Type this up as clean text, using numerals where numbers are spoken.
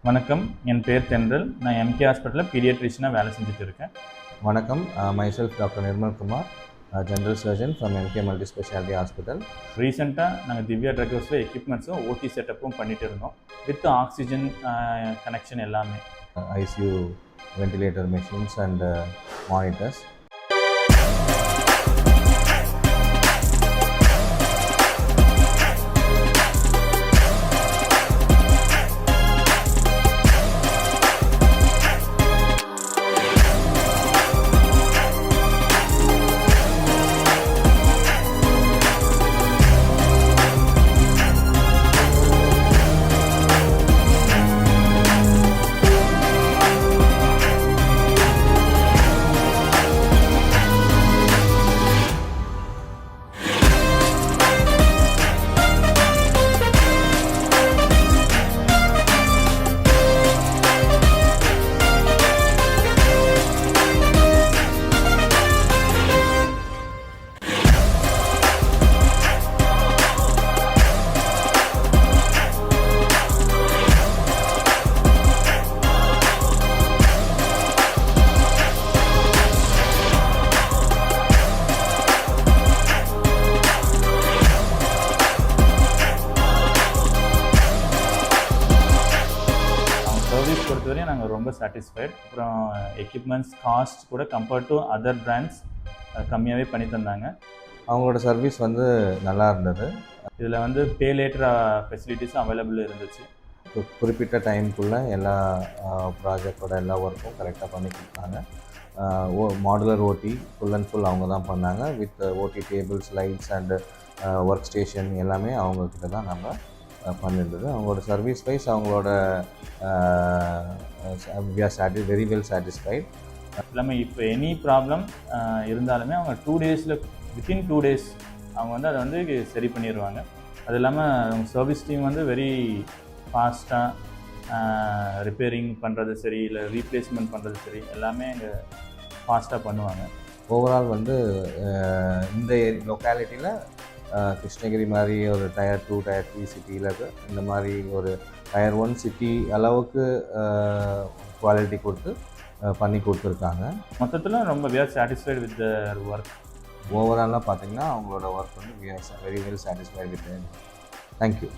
வணக்கம், என் பேர் தென்றல். நான் எம்கே ஹாஸ்பிட்டலில் பீடியாட்ரிஷனாக வேலை செஞ்சுட்டு இருக்கேன். வணக்கம், myself Dr. Nirmal Kumar, General Surgeon from MK Multi Specialty Hospital. ரீசெண்டாக நாங்கள் திவ்யா ட்ரக் ஹவுஸில் எக்யூப்மெண்ட்ஸும் ஓடி செட்டப்பும் பண்ணிட்டு இருந்தோம். வித் ஆக்சிஜன் கனெக்ஷன் எல்லாமே. ICU ventilator machines and monitors. Service பொறுத்தவரையும் நாங்கள் ரொம்ப சாட்டிஸ்ஃபைட். அப்புறம் எக்யூப்மெண்ட்ஸ் காஸ்ட் கூட கம்பேர்ட் டு அதர் பிராண்ட்ஸ் கம்மியாகவே பண்ணி தந்தாங்க. அவங்களோட சர்வீஸ் நல்லா இருந்தது. இதில் பே லேட்டர் ஃபெசிலிட்டிஸும் அவைலபிள் இருந்துச்சு. குறிப்பிட்ட டைமுக்குள்ளே எல்லா ப்ராஜெக்டோட எல்லா ஒர்க்கும் கரெக்டாக பண்ணி கொடுத்தாங்க. மாடுலர் ஓடி ஃபுல் அண்ட் ஃபுல் அவங்க தான் பண்ணாங்க. வித் ஓடி tables, lights and work station எல்லாமே அவங்கக்கிட்ட தான் நம்ம பண்ணியிருந்தது. அவங்களோட சர்வீஸ் வைஸ் அவங்களோட we are very well satisfied. இல்லாமல் இப்போ எனி ப்ராப்ளம் இருந்தாலுமே அவங்க 2 days வித்தின் 2 days அவங்க அதை சரி பண்ணிடுவாங்க. அது இல்லாமல் அவங்க சர்வீஸ் டீம் வெரி ஃபாஸ்ட்டாக ரிப்பேரிங் பண்ணுறது சரி, இல்லை ரீப்ளேஸ்மெண்ட் பண்ணுறது சரி, எல்லாமே இங்கே ஃபாஸ்ட்டாக பண்ணுவாங்க. ஓவரால் இந்த லொக்காலிட்டியில் கிருஷ்ணகிரி மாதிரி ஒரு டயர் 2 டயர் 3 சிட்டியில் இந்த மாதிரி ஒரு டயர் 1 சிட்டி அளவுக்கு குவாலிட்டி கொடுத்து பண்ணி கொடுத்துருக்காங்க. மொத்தத்தில் ரொம்ப we are satisfied with the work. ஓவராலாக பார்த்தீங்கன்னா அவங்களோட work we are very well satisfied with them. Thank you.